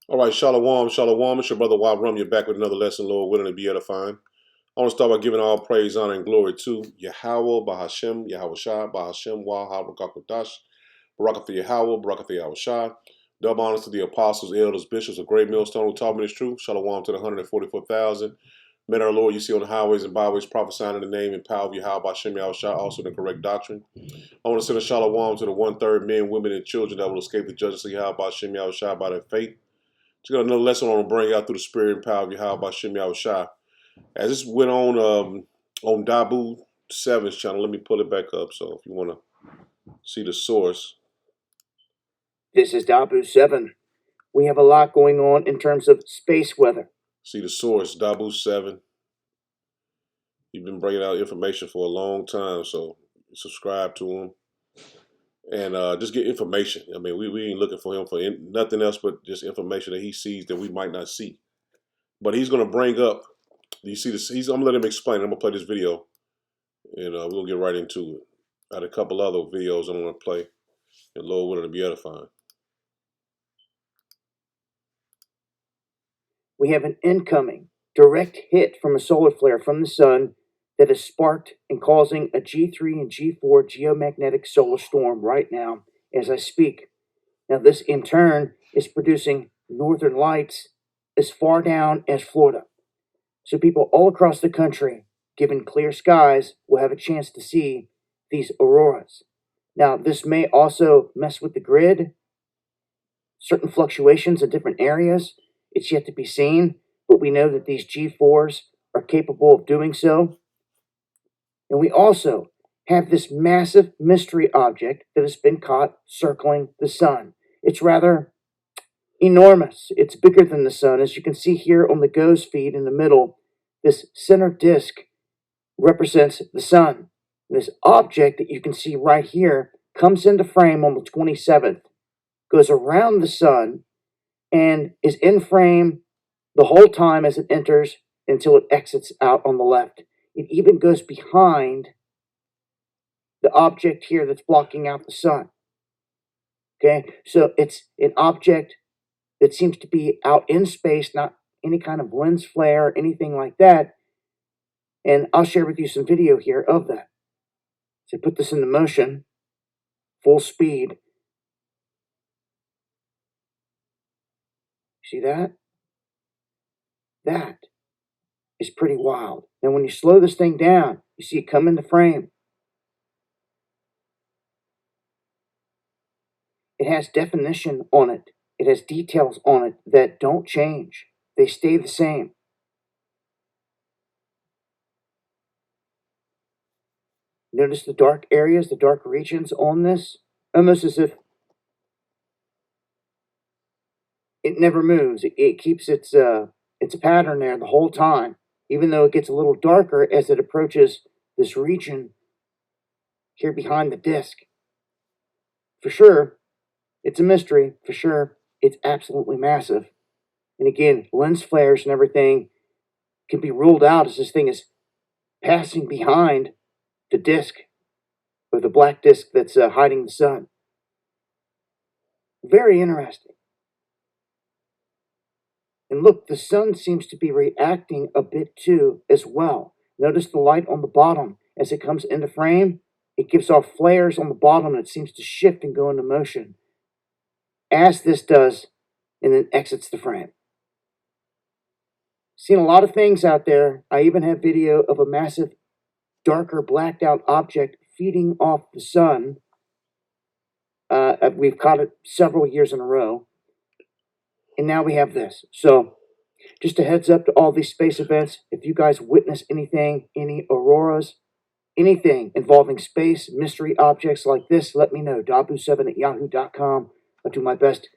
All right, Shalom, Shalom. It's your brother Wab Rum. You're back with another lesson, Lord, willing to be edifying. I want to start by giving all praise, honor, and glory to Yahweh, Bahashem, Yahweh Shai, Bahashem, Waha, Rakakwadash, Baraka for Yahweh, Baraka for Yahweh Shai. Double honors to the apostles, elders, bishops of Great Millstone who taught me this truth. Shalom to the 144,000. Men our Lord, you see on the highways and byways prophesying in the name and power of Yahweh, Bahashem, Yahweh Shai, also the correct doctrine. I want to send a shalom to the one-third men, women, and children that will escape the judgment of Yahweh, Bahashem, Yahweh Shai by their faith. Just got another lesson I want to bring out through the spirit and power of Yahweh Bashem Yahweh Shai. As this went on Dabu 7's channel, let me pull it back up. So if you want to see the source, This is Dabu 7. We have a lot going on in terms of space weather. see the source, Dabu 7. He's been bringing out information for a long time, so subscribe to him and just get information. I mean, we ain't looking for him for nothing else but just information that he sees that we might not see. But he's going to bring up. You see this? I'm gonna let him explain. I'm gonna play this video, and we're gonna get right into it. I had a couple other videos I'm gonna play, and Lord willing to be edifying. We have an incoming direct hit from a solar flare from the sun that is sparked and causing a G3 and G4 geomagnetic solar storm right now as I speak. Now, this in turn is producing northern lights as far down as Florida. So, people all across the country, given clear skies, will have a chance to see these auroras. Now, this may also mess with the grid, certain fluctuations in different areas. It's yet to be seen, but we know that these G4s are capable of doing so. And we also have this massive mystery object that has been caught circling the sun. It's rather enormous. It's bigger than the sun. As you can see here on the GOES feed in the middle, this center disk represents the sun. This object that you can see right here comes into frame on the 27th, goes around the sun, and is in frame the whole time as it enters until it exits out on the left. It even goes behind the object here that's blocking out the sun. Okay, so it's an object that seems to be out in space, not any kind of lens flare or anything like that. And I'll share with you some video here of that. So put this into motion, full speed. See that? That is pretty wild. Now, when you slow this thing down, you see it come into frame. It has definition on it. It has details on it that don't change. They stay the same. Notice the dark areas, the dark regions on this, almost as if it never moves. It keeps its pattern there the whole time, even though it gets a little darker as it approaches this region here behind the disk. For sure, it's a mystery. For sure, it's absolutely massive. And again, lens flares and everything can be ruled out as this thing is passing behind the disk, or the black disk that's hiding the sun. Very interesting. And look, the sun seems to be reacting a bit too as well. Notice the light on the bottom as it comes into frame. It gives off flares on the bottom and it seems to shift and go into motion as this does, and then exits the frame. Seen a lot of things out there. I even have video of a massive, darker, blacked out object feeding off the sun. We've caught it several years in a row. And now we have this. So, just a heads up to all these space events. If you guys witness anything, any auroras, anything involving space, mystery objects like this, let me know. Dabu7@yahoo.com. I'll do my best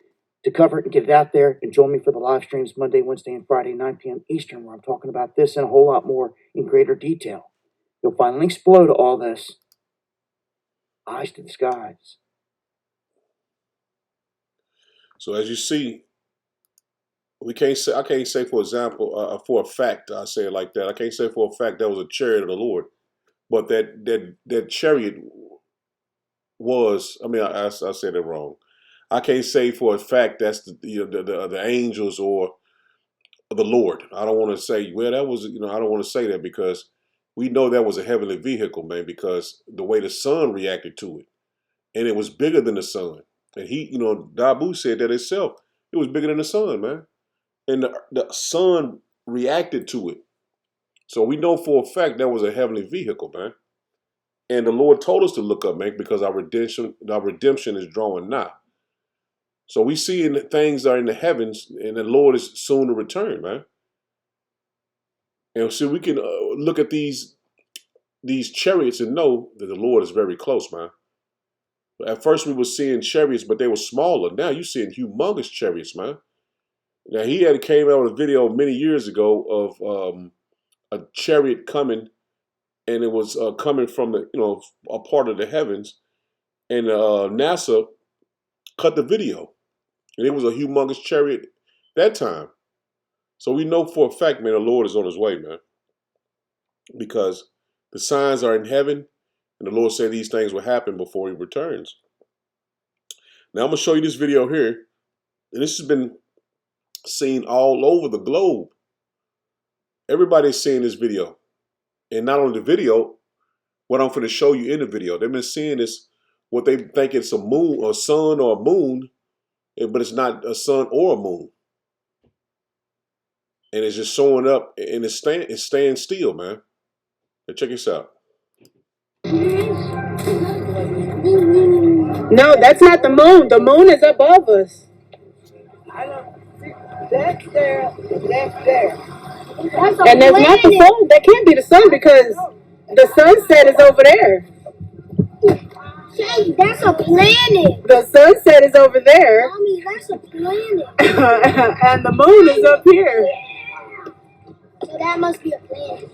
to cover it and get it out there. And join me for the live streams Monday, Wednesday, and Friday, 9 p.m. Eastern, where I'm talking about this and a whole lot more in greater detail. You'll find links below to all this. Eyes to the skies. So as you see, we can't say. I can't say for example, for a fact. I say it like that. I can't say for a fact that was a chariot of the Lord, but that chariot was. I mean, I said it wrong. I can't say for a fact that's the angels or the Lord. I don't want to say, well, that was, I don't want to say that because we know that was a heavenly vehicle, man, because the way the sun reacted to it, and it was bigger than the sun. And Dabu said that itself. It was bigger than the sun, man. And the sun reacted to it. So we know for a fact that was a heavenly vehicle, man. And the Lord told us to look up, man, because our redemption is drawing nigh. So we see things are in the heavens, and the Lord is soon to return, man. And so we can look at these chariots and know that the Lord is very close, man. At first we were seeing chariots, but they were smaller. Now you're seeing humongous chariots, man. Now he had came out with a video many years ago of a chariot coming, and it was coming from a part of the heavens, and NASA cut the video, and it was a humongous chariot that time. So we know for a fact, man, the Lord is on his way, man, because the signs are in heaven, and the Lord said these things will happen before he returns. Now I'm going to show you this video here, and this has been seen all over the globe. Everybody's seeing this video, and not only the video, what I'm going to show you in the video. They've been seeing this, what they think it's a moon, a sun or a moon, but it's not a sun or a moon. And it's just showing up, and it's staying still, man. Now check this out. No, that's not the moon. The moon is above us. I don't see. That's there. That's there. And there's not the sun. That can't be the sun because the sunset is over there. Hey, that's a planet. The sunset is over there. Mommy, that's a planet. And the moon is up here. So that must be a planet.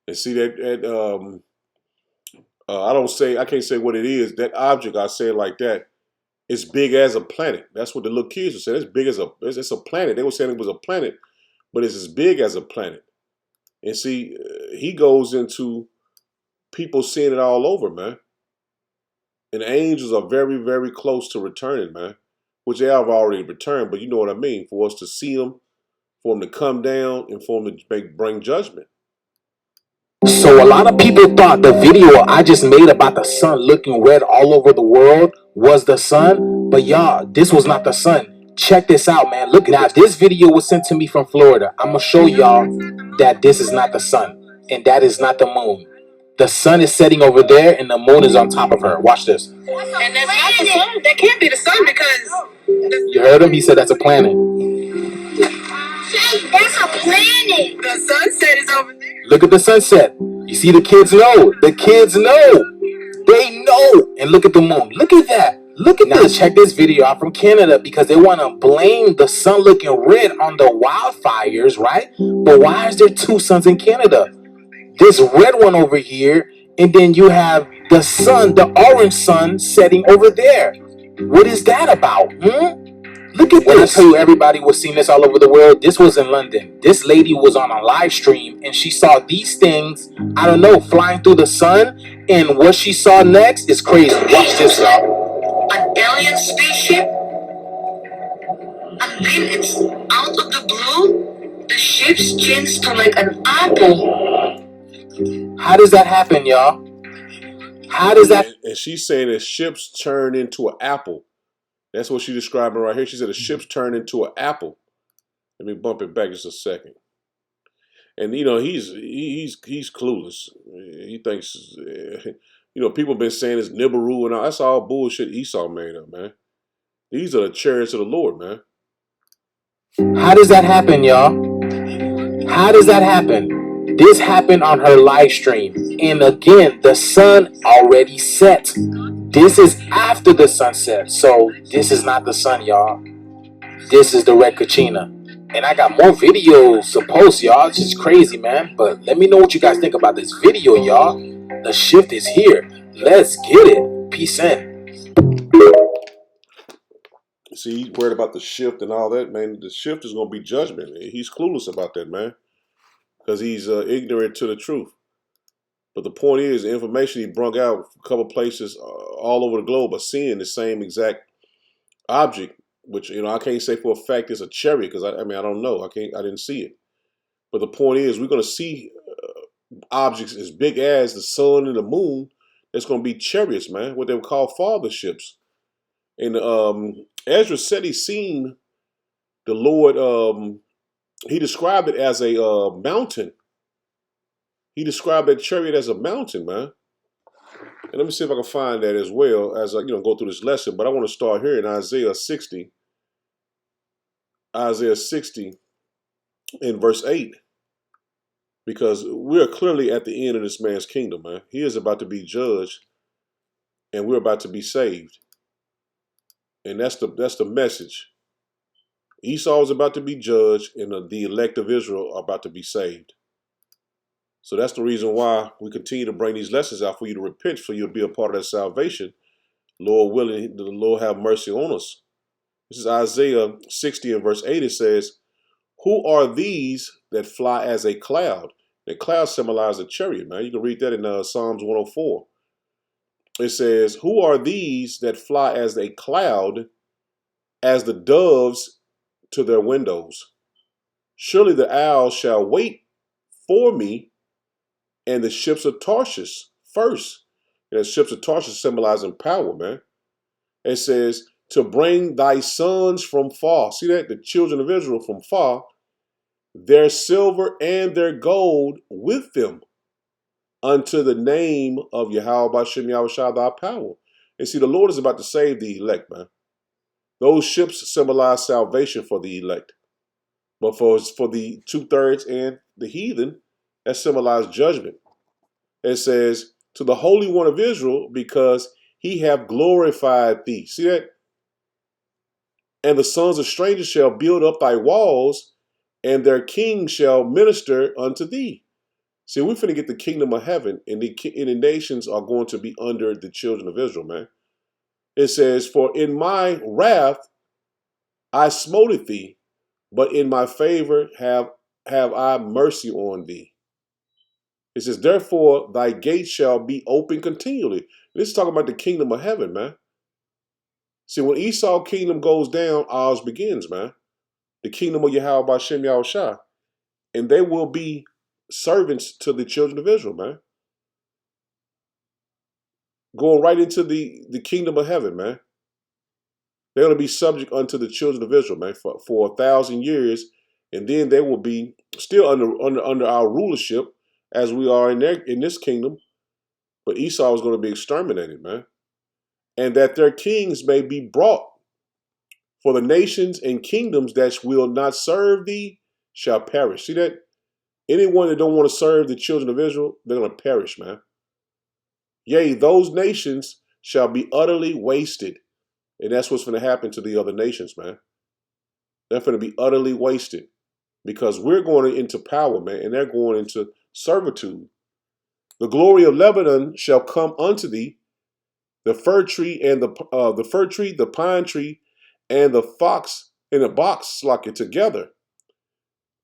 And see that I can't say what it is. That object, I say it like that, it's big as a planet. That's what the little kids were saying. It's big as it's a planet. They were saying it was a planet, but it's as big as a planet. And see, he goes into people seeing it all over, man. And the angels are very, very close to returning, man. Which they have already returned, but you know what I mean. For us to see them, for them to come down, and for them to bring judgment. So a lot of people thought the video I just made about the sun looking red all over the world was the sun, but y'all, this was not the sun. Check this out, man. Look, now this video was sent to me from Florida. I'm gonna show y'all that this is not the sun, and that is not the moon. The sun is setting over there, and the moon is on top of her. Watch this. And that's not the sun. That can't be the sun because You heard him? He said that's a planet. Hey, that's a planet. the sunset is over there. Look at the sunset. You see, the kids know. The kids know. They know. And look at the moon. Look at that. Look at this. Check this video out from Canada because they want to blame the sun looking red on the wildfires, right? But why is there two suns in Canada? This red one over here, and then you have the sun, the orange sun, setting over there. What is that about? Look at this. When I tell you everybody was seeing this all over the world, this was in London. This lady was on a live stream and she saw these things, I don't know, flying through the sun. And what she saw next is crazy. Watch this, y'all. An alien spaceship, and then it's out of the blue, the ship's changed to like an apple. How does that happen, y'all? How does that? And she's saying that ships turn into an apple. That's what she's describing right here. She said the ships turn into an apple. Let me bump it back just a second. And he's clueless. He thinks people have been saying it's Nibiru and all. That's all bullshit Esau made up, man. These are the chariots of the Lord, man. How does that happen, y'all? How does that happen? This happened on her live stream. And again, the sun already set. This is after the sunset. So this is not the sun, y'all. This is the red Kachina. And I got more videos to post, y'all. It's just crazy, man. But let me know what you guys think about this video, y'all. The shift is here. Let's get it. Peace in. See, he's worried about the shift and all that, man. The shift is going to be judgment. He's clueless about that, man. Because he's ignorant to the truth. But the point is, the information he brought out a couple places all over the globe are seeing the same exact object, which I can't say for a fact it's a chariot because I mean I don't know. I didn't see it. But the point is, we're going to see objects as big as the sun and the moon. That's going to be chariots, man. What they would call father ships. And Ezra said he seen the Lord. He described it as a mountain. He described that chariot as a mountain, man. And let me see if I can find that as well as I go through this lesson. But I want to start here in Isaiah 60. Isaiah 60 in verse 8. Because we're clearly at the end of this man's kingdom, man. He is about to be judged, and we're about to be saved. And that's the message. Esau is about to be judged, and the elect of Israel are about to be saved. So that's the reason why we continue to bring these lessons out for you to repent, for you to be a part of that salvation. Lord willing, the Lord have mercy on us. This is Isaiah 60 and verse 8. It says, "Who are these that fly as a cloud?" The cloud symbolizes a chariot, man. You can read that in Psalms 104. It says, "Who are these that fly as a cloud, as the doves to their windows? Surely the owls shall wait for me, and the ships of Tarshish first." And the ships of Tarshish symbolizing power, man. It says, "To bring thy sons from far." See that? The children of Israel from far. "Their silver and their gold with them, unto the name of Yahweh Bashem Yahushua thy power." And see, the Lord is about to save the elect, man. Those ships symbolize salvation for the elect. But for the 2/3 and the heathen, that symbolizes judgment. It says, "To the Holy One of Israel, because he have glorified thee." See that? "And the sons of strangers shall build up thy walls, and their kings shall minister unto thee." See, we're finna get the kingdom of heaven, and the nations are going to be under the children of Israel, man. It says, "For in my wrath I smote thee, but in my favor have I mercy on thee." It says, "Therefore thy gates shall be open continually." This is talking about the kingdom of heaven, man. See, when Esau's kingdom goes down, ours begins, man. The kingdom of Yahweh Bashem Yahushua. And they will be servants to the children of Israel, man. Going right into the kingdom of heaven, man. They're going to be subject unto the children of Israel, man, for 1,000 years. And then they will be still under our rulership as we are in this kingdom. But Esau is going to be exterminated, man. "And that their kings may be brought, for the nations and kingdoms that will not serve thee shall perish." See that? Anyone that don't want to serve the children of Israel, they're going to perish, man. "Yea, those nations shall be utterly wasted." And that's what's going to happen to the other nations, man. They're going to be utterly wasted because we're going into power, man, and they're going into servitude. "The glory of Lebanon shall come unto thee, the fir tree and the pine tree, and the fox and the box like it together,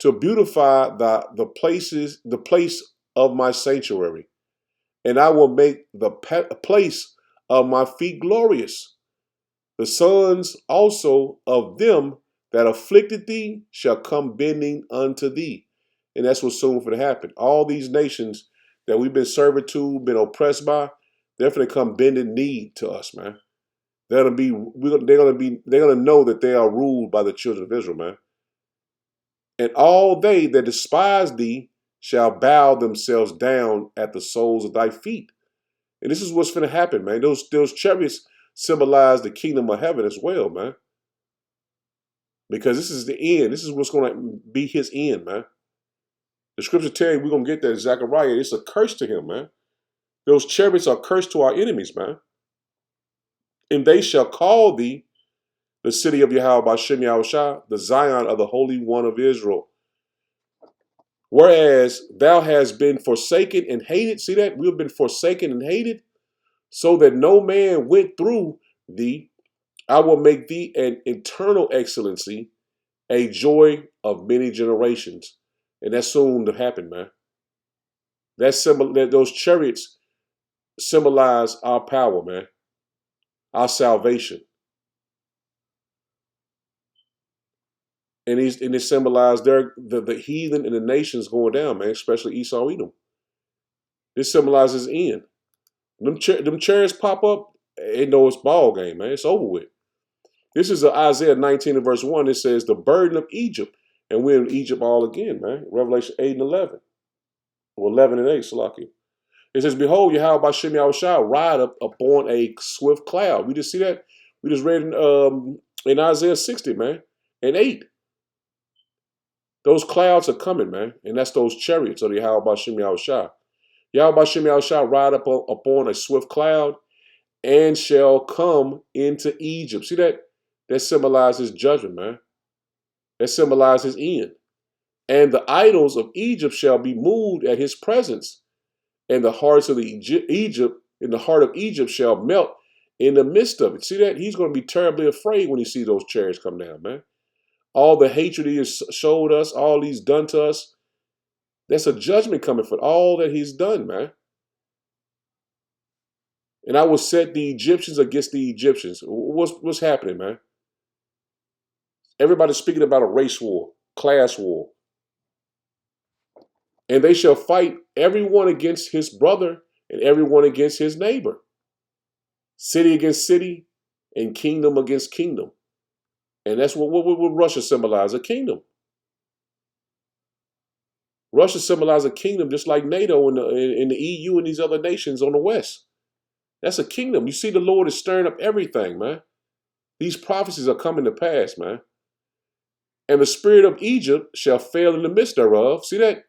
to beautify the place of my sanctuary. And I will make the place of my feet glorious. The sons also of them that afflicted thee shall come bending unto thee." And that's what's soon going to happen. All these nations that we've been serving to, been oppressed by, they're going to come bending knee to us, man. They're going to know that they are ruled by the children of Israel, man. "And all they that despise thee shall bow themselves down at the soles of thy feet." And this is what's going to happen, man. Those chariots symbolize the kingdom of heaven as well, man. Because this is the end. This is what's going to be his end, man. The scripture tell you we're going to get that Zechariah. It's a curse to him, man. Those chariots are cursed to our enemies, man. "And they shall call thee the city of Yahweh Bashem Yahushua, the Zion of the Holy One of Israel. Whereas thou hast been forsaken and hated." See that? We have been forsaken and hated, "so that no man went through thee. I will make thee an eternal excellency, a joy of many generations." And that's soon to happen, man. Those chariots symbolize our power, man, our salvation. And it symbolized the heathen and the nations going down, man, especially Esau, Edom. This symbolizes end. Them chariots pop up, they know it's ball game, man. It's over with. This is Isaiah 19 and verse 1. It says, the burden of Egypt. And we're in Egypt all again, man. Revelation 8 and 11. Or 11 and 8, Salaki. It says, behold, Yahweh Bashem Yahushua ride up upon a swift cloud. We just see that. We just read in Isaiah 60, man, and 8. Those clouds are coming, man. And that's those chariots of the Yahweh Bashem Yahushua. Yahweh Bashem Yahushua ride up upon a swift cloud and shall come into Egypt. See that? That symbolizes judgment, man. That symbolizes end. And the idols of Egypt shall be moved at his presence, and the hearts of the heart of Egypt shall melt in the midst of it. See that? He's going to be terribly afraid when he sees those chariots come down, man. All the hatred he has showed us, all he's done to us, that's a judgment coming for all that he's done, man. And I will set the Egyptians against the Egyptians. What's happening, man? Everybody's speaking about a race war, class war. And they shall fight everyone against his brother and everyone against his neighbor. City against city and kingdom against kingdom. And that's what Russia symbolizes, a kingdom. Russia symbolizes a kingdom just like NATO and the EU and these other nations on the West. That's a kingdom. You see, the Lord is stirring up everything, man. These prophecies are coming to pass, man. And the spirit of Egypt shall fail in the midst thereof. See that?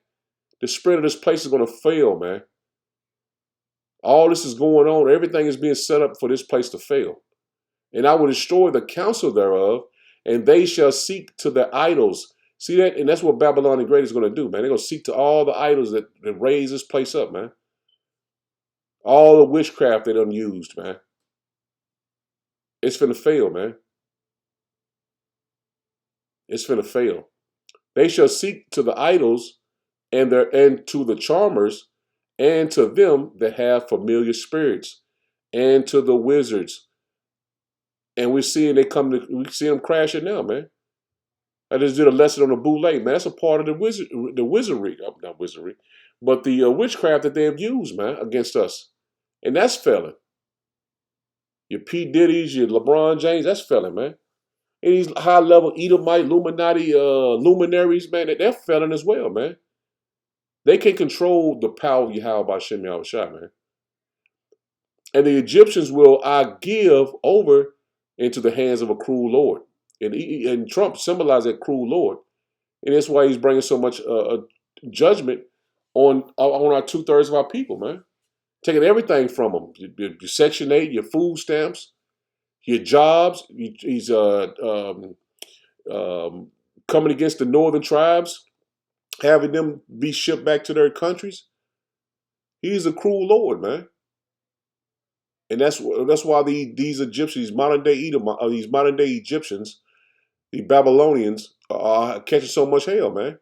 The spirit of this place is going to fail, man. All this is going on. Everything is being set up for this place to fail. And I will destroy the counsel thereof, and they shall seek to their idols. See that? And that's what Babylon the Great is going to do, man. They're going to seek to all the idols that raise this place up, man. All the witchcraft they done used, man. It's finna fail, man. It's finna fail. They shall seek to the idols and to the charmers and to them that have familiar spirits and to the wizards. And we see them crashing now, man. I just did a lesson on the boule, man. That's a part of the wizardry, not wizardry, but the witchcraft that they have used, man, against us. And that's failing. Your P. Diddy's, your LeBron James, that's failing, man. And these high-level Edomite, Illuminati luminaries, man, they're failing as well, man. They can control the power of Yahweh Bashem Yahushua, man. And the Egyptians will I give over into the hands of a cruel Lord. And Trump symbolized that cruel Lord. And that's why he's bringing so much judgment on our 2/3 of our people, man. Taking everything from them. Your Section 8, your food stamps, your jobs. He's coming against the northern tribes, having them be shipped back to their countries. He's a cruel Lord, man. And that's why these Egyptians, these modern day Egyptians, the Babylonians, are catching so much hell, man.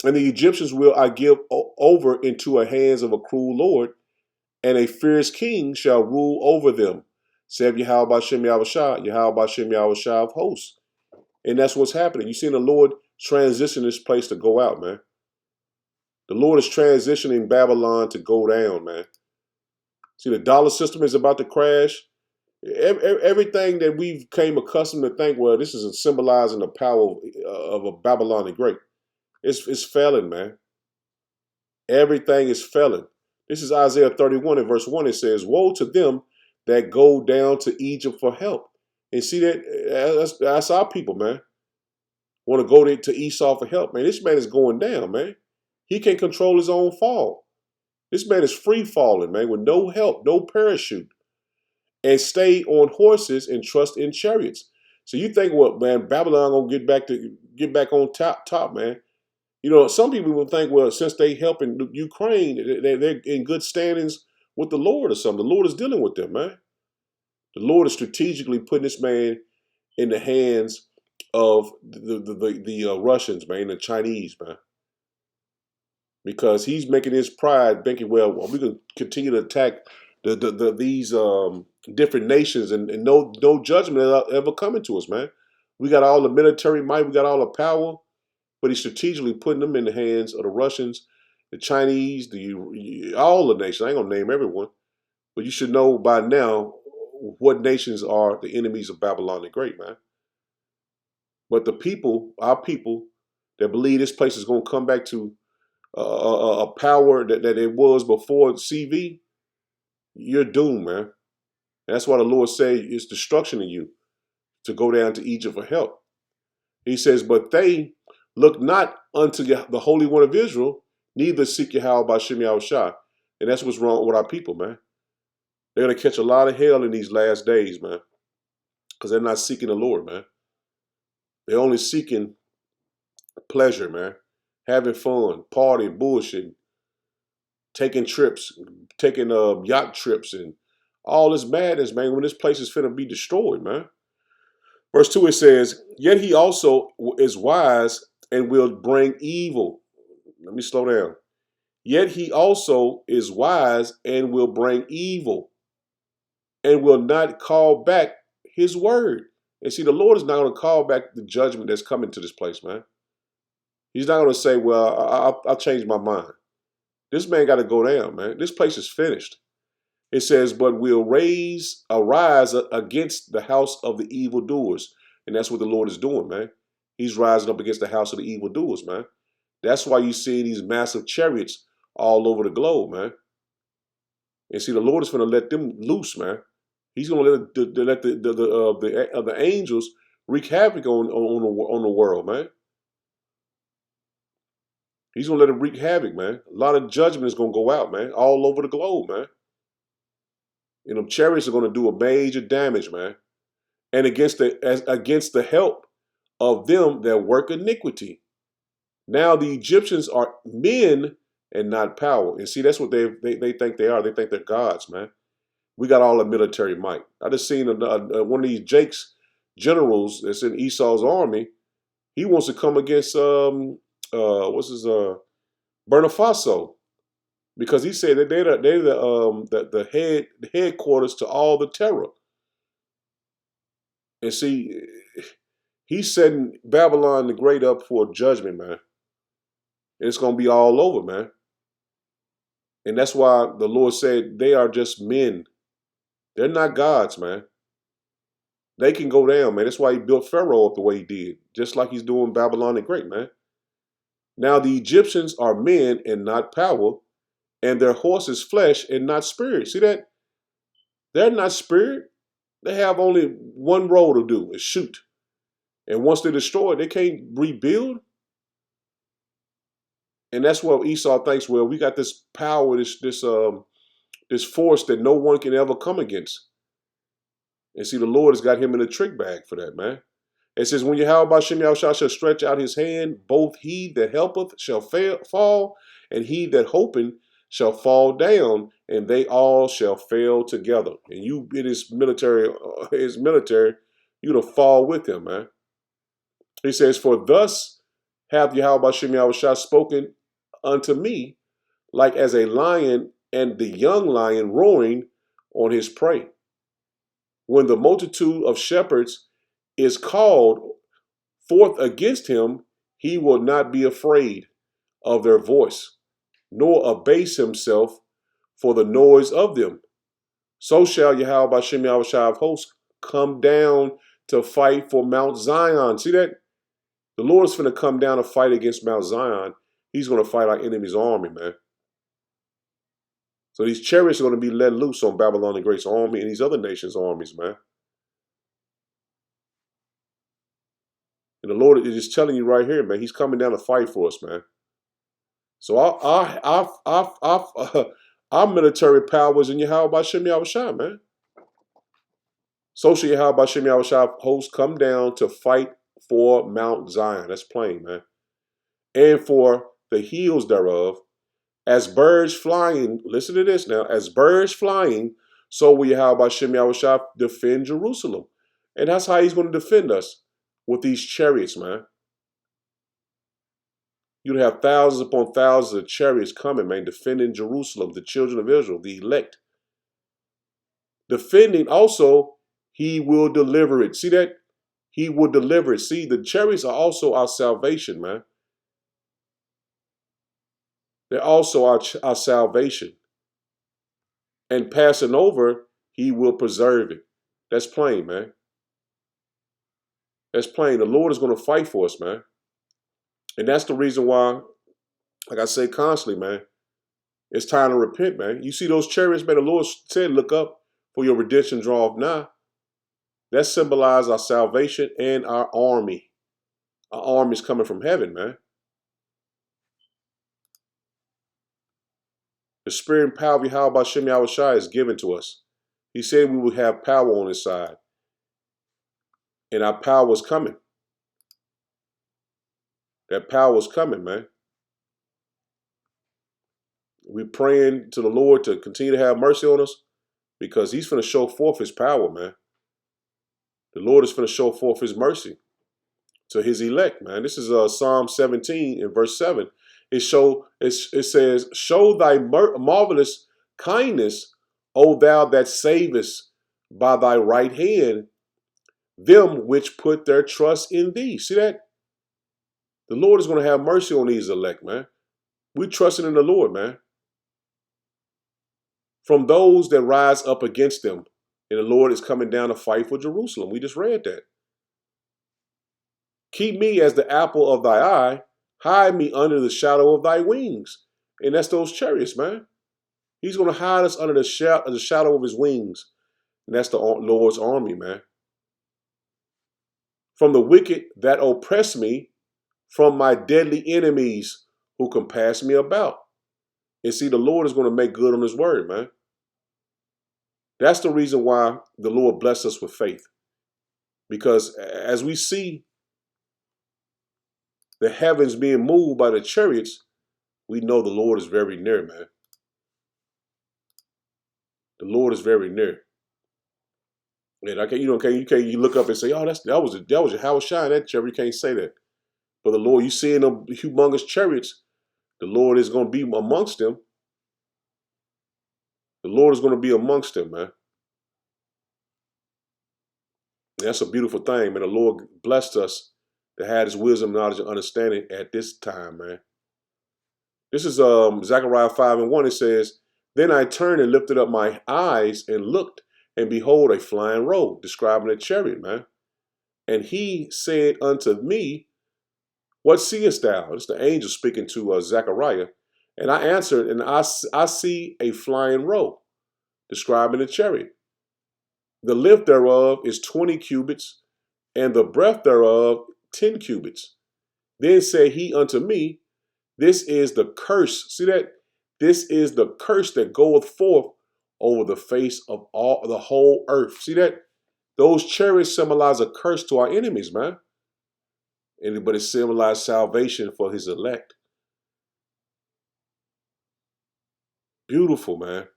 And the Egyptians will I give over into the hands of a cruel Lord, and a fierce king shall rule over them. Said Yahweh Bashem Yahushua, Yahweh Bashem Yahushua of hosts. And that's what's happening. You seen the Lord transition this place to go out, man. The Lord is transitioning Babylon to go down, man. See, the dollar system is about to crash. Everything that we've came accustomed to think, well, this is symbolizing the power of a Babylon the Great. It's failing, man. Everything is failing. This is Isaiah 31 and verse 1. It says, woe to them that go down to Egypt for help. And see that's our people, man. Want to go to Esau for help, man. This man is going down, man. He can't control his own fall. This man is free falling, man, with no help, no parachute. And stay on horses and trust in chariots. So you think what, man, Babylon gonna get back on top, man. You know, some people will think, well, since they helping Ukraine, they're in good standings with the Lord or something. The Lord is dealing with them, man. The Lord is strategically putting this man in the hands of the Russians, man, the Chinese, man. because he's making his pride thinking, well, we can continue to attack these different nations, and no judgment ever coming to us, man. We got all the military might, we got all the power, but he's strategically putting them in the hands of the Russians, the Chinese, all the nations. I ain't gonna name everyone, but you should know by now what nations are the enemies of Babylon the Great, man. But the people, our people, that believe this place is gonna come back to a power that it was before CV, you're doomed, man. And that's why the Lord said it's destruction in you to go down to Egypt for help. He says, but they look not unto the Holy One of Israel, neither seek Yahweh by Shem Yahushua. And that's what's wrong with our people, man. They're going to catch a lot of hell in these last days, man, because they're not seeking the Lord, man. They're only seeking pleasure, man, having fun, partying, bullshitting, taking trips, taking yacht trips, and all this madness, man, when this place is finna be destroyed, man. Verse 2, it says, yet he also is wise and will bring evil. Let me slow down. Yet he also is wise and will bring evil and will not call back his word. And see, the Lord is not going to call back the judgment that's coming to this place, man. He's not going to say, well, I'll change my mind. This man got to go down, man. This place is finished. It says, but will arise against the house of the evildoers. And that's what the Lord is doing, man. He's rising up against the house of the evildoers, man. That's why you see these massive chariots all over the globe, man. And see, the Lord is going to let them loose, man. He's going to let the angels wreak havoc on the world, man. He's going to let them wreak havoc, man. A lot of judgment is going to go out, man, all over the globe, man. And them chariots are going to do a major damage, man. And against the help of them that work iniquity. Now the Egyptians are men and not power. And see, that's what they think they are. They think they're gods, man. We got all the military might. I just seen one of these Jake's generals that's in Esau's army. He wants to come against Burkina Faso, because he said that they're the headquarters to all the terror. And see, he's setting Babylon the Great up for judgment, man. And it's going to be all over, man. And that's why the Lord said they are just men. They're not gods, man. They can go down, man. That's why he built Pharaoh up the way he did, just like he's doing Babylon the Great, man. Now the Egyptians are men and not power, and their horses flesh and not spirit. See that? They're not spirit. They have only one role to do, is shoot. And once they're destroyed, they can't rebuild. And that's what Esau thinks, well, we got this power, this force that no one can ever come against. And see, the Lord has got him in a trick bag for that, man. It says, when Yahweh Shem Yahushua shall stretch out his hand, both he that helpeth shall fall, and he that hoping shall fall down, and they all shall fail together. And you in his military, you're to fall with him, man. He says, for thus hath Yahweh Shem Yahushua spoken unto me, like as a lion and the young lion roaring on his prey. When the multitude of shepherds is called forth against him, he will not be afraid of their voice, nor abase himself for the noise of them. So shall Yahweh Shem Yahushua of hosts come down to fight for Mount Zion. See that? The Lord's going to come down to fight against Mount Zion. He's going to fight our enemy's army, man. So these chariots are going to be let loose on Babylon the Great's army and these other nations' armies, man. And the Lord is just telling you right here, man, he's coming down to fight for us, man. So our military powers in Yahweh Shem Yahushua, man. So shall Yahweh Shem Yahushua hosts come down to fight for Mount Zion. That's plain, man. And for the hills thereof, as birds flying, listen to this now, as birds flying, so will Yahweh Shem Yahushua defend Jerusalem. And that's how he's going to defend us, with these chariots, man. You'd have thousands upon thousands of chariots coming, man, defending Jerusalem, the children of Israel, the elect. Defending also, he will deliver it. See that? He will deliver it. See, the chariots are also our salvation, man. They're also our salvation. And passing over, he will preserve it. That's plain, man. That's plain. The Lord is going to fight for us, man. And that's the reason why, like I say constantly, man, it's time to repent, man. You see those chariots, man, the Lord said, look up, for your redemption draweth nigh. That symbolizes our salvation and our army. Our army is coming from heaven, man. The spirit and power of Yahweh Hashem Yahushua is given to us. He said we would have power on his side. And our power is coming. That power is coming, man. We're praying to the Lord to continue to have mercy on us because he's going to show forth his power, man. The Lord is going to show forth his mercy to his elect, man. This is Psalm 17 in verse 7. It says, show thy marvelous kindness, O thou that savest by thy right hand them which put their trust in thee. See that? The Lord is going to have mercy on these elect, man. We're trusting in the Lord, man. From those that rise up against them. And the Lord is coming down to fight for Jerusalem. We just read that. Keep me as the apple of thy eye. Hide me under the shadow of thy wings. And that's those chariots, man. He's going to hide us under the shadow of his wings. And that's the Lord's army, man. From the wicked that oppress me, from my deadly enemies who compass me about. And see, the Lord is going to make good on his word, man. That's the reason why the Lord blessed us with faith. Because as we see the heavens being moved by the chariots, we know the Lord is very near, man. The Lord is very near. And you look up and say, oh, that was Yahweh Shai, that chariot. You can't say that. But the Lord, you seeing them humongous chariots, the Lord is going to be amongst them. The Lord is going to be amongst them, man. And that's a beautiful thing, man. The Lord blessed us to have his wisdom, knowledge, and understanding at this time, man. This is Zechariah 5:1. It says, then I turned and lifted up my eyes and looked, and behold, a flying roe, describing a chariot, man. And he said unto me, what seest thou? It's the angel speaking to Zechariah. And I answered, and I see a flying roe, describing a chariot. The length thereof is 20 cubits, and the breadth thereof 10 cubits. Then said he unto me, this is the curse. See that? This is the curse that goeth forth over the face of all the whole earth. See that? Those chariots symbolize a curse to our enemies, man. But it symbolizes salvation for his elect. Beautiful, man.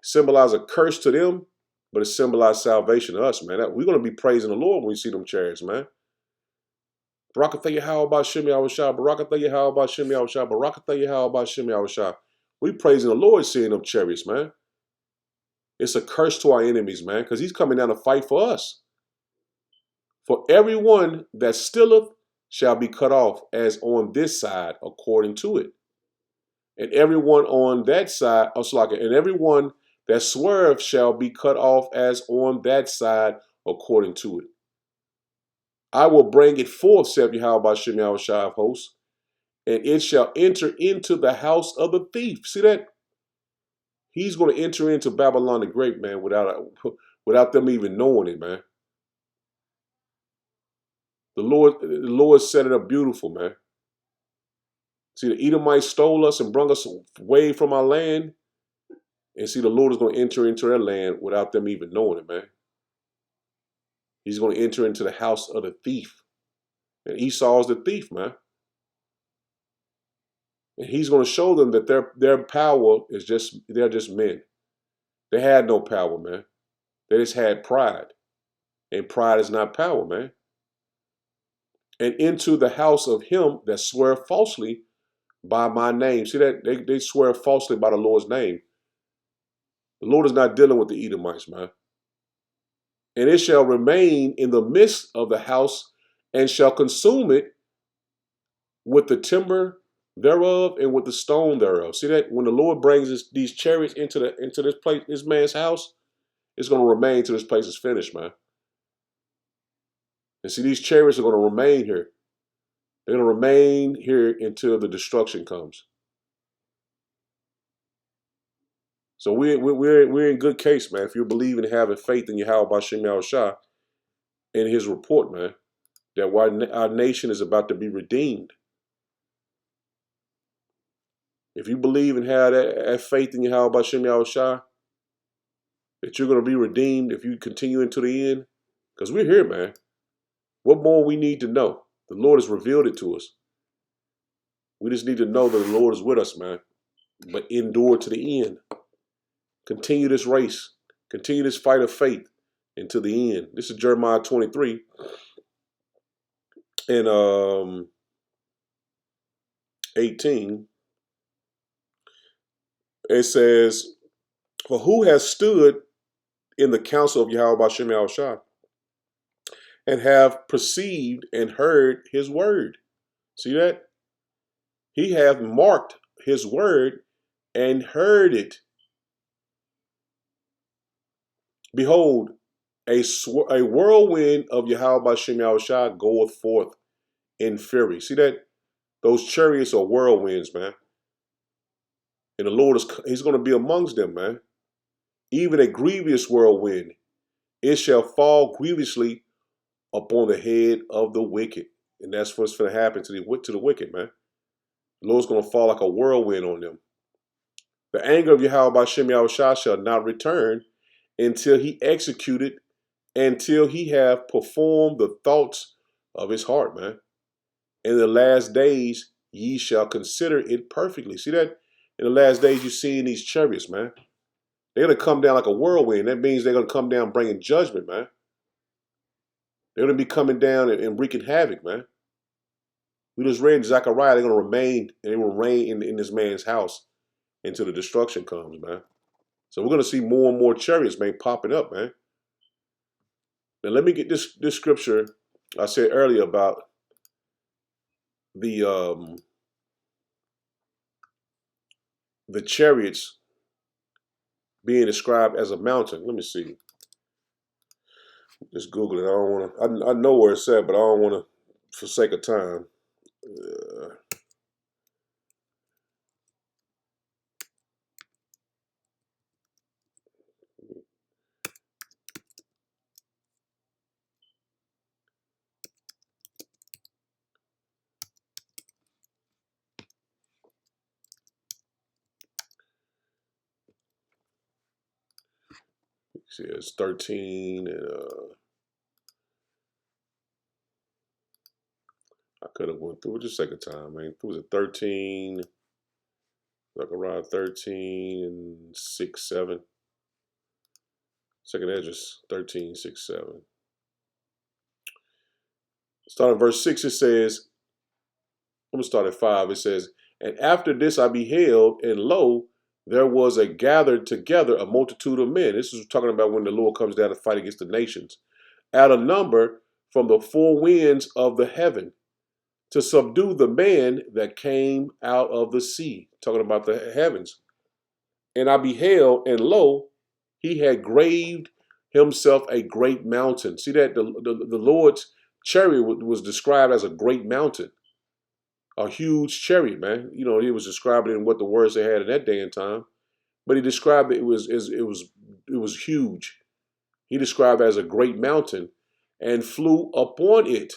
Symbolize a curse to them, but it symbolizes salvation to us, man. We're going to be praising the Lord when we see them chariots, man. Barakatha Yahweh Shem Yahushua, Barakatha Yahweh Shem Yahushua, Barakatha Yahweh Shem Yahushua. We praising the Lord seeing them chariots, man. It's a curse to our enemies, man, because he's coming down to fight for us. For everyone that stilleth shall be cut off, as on this side, according to it. And everyone on that side, and everyone that swerve shall be cut off, as on that side, according to it. I will bring it forth, saith Yahweh Shem Yahushua of hosts, and it shall enter into the house of the thief. See that? He's going to enter into Babylon the Great, man, without them even knowing it, man. The Lord set it up beautiful, man. See, the Edomites stole us and brought us away from our land. And see, the Lord is going to enter into their land without them even knowing it, man. He's going to enter into the house of the thief. And Esau is the thief, man. And he's going to show them that their power is they're just men. They had no power, man. They just had pride. And pride is not power, man. and into the house of him that swear falsely by my name. See that? They swear falsely by the Lord's name. The Lord is not dealing with the Edomites, man. And it shall remain in the midst of the house, and shall consume it with the timber thereof and with the stone thereof. See that? When the Lord brings these chariots into this place, this man's house, it's going to remain till this place is finished, man. And see, these chariots are going to remain here. They're going to remain here until the destruction comes. So we're in good case, man. If you're believing and having faith in Yahweh B'Shem Yahushua in his report, man, that our nation is about to be redeemed. If you believe and have that faith in Yahweh B'Shem Yahushua, that you're going to be redeemed if you continue into the end, because we're here, man. What more we need to know? The Lord has revealed it to us. We just need to know that the Lord is with us, man. But endure to the end. Continue this race. Continue this fight of faith until the end. This is Jeremiah 23. And 18. It says, for who has stood in the counsel of Yahweh B'Shem Yahushua and have perceived and heard his word? See that? He hath marked his word and heard it. Behold, a whirlwind of Yahweh B'Shem Yahushua goeth forth in fury. See that? Those chariots are whirlwinds, man. And the Lord he's going to be amongst them, man. Even a grievous whirlwind, it shall fall grievously upon the head of the wicked. And that's what's going to happen to the wicked, man. The Lord's going to fall like a whirlwind on them. The anger of Yahweh B'Shem Yahushua shall not return until he executed, until he have performed the thoughts of his heart, man. In the last days, ye shall consider it perfectly. See that? In the last days, you're seeing these chariots, man. They're going to come down like a whirlwind. That means they're going to come down bringing judgment, man. They're going to be coming down and wreaking havoc, man. We just read in Zechariah, they're going to remain, and they will reign in this man's house until the destruction comes, man. So we're going to see more and more chariots, man, popping up, man. Now let me get this scripture I said earlier about the chariots being described as a mountain. Let me see. Just Google it. I don't want to. I know where it's at, but I don't want to, for sake of time. See, it's 13, and I could have went through it just sake of time, man. It was a 13, like around 13 and 6, 7. Second address 13, 6, 7. Starting verse 6, it says, I'm gonna start at 5. It says, and after this I beheld, and lo, there was a gathered together a multitude of men. This is talking about when the Lord comes down to fight against the nations. At a number from the four winds of the heaven, to subdue the man that came out of the sea. Talking about the heavens. And I beheld, and lo, he had graved himself a great mountain. See that? The Lord's chariot was described as a great mountain. A huge chariot, man. You know, he was describing it in what the words they had in that day and time. But he described it was huge. He described it as a great mountain and flew upon it.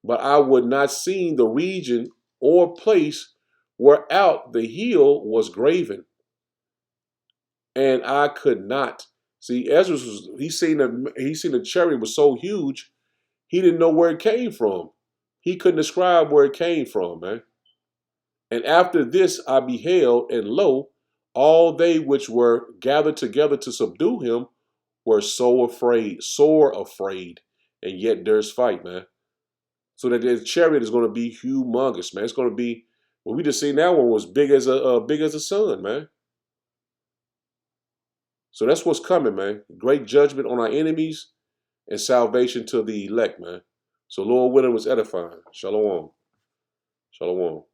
But I would not see the region or place whereout the hill was graven. And I could not. See, Ezra he seen the chariot was so huge, he didn't know where it came from. He couldn't describe where it came from, man. And after this I beheld, and lo, all they which were gathered together to subdue him were sore afraid, and yet there's fight, man. So that the chariot is going to be humongous, man. It's going to be, well, we just seen that one was big as a sun, man. So that's what's coming, man. Great judgment on our enemies and salvation to the elect, man. So Lord willing was edifying. Shalom. Shalom.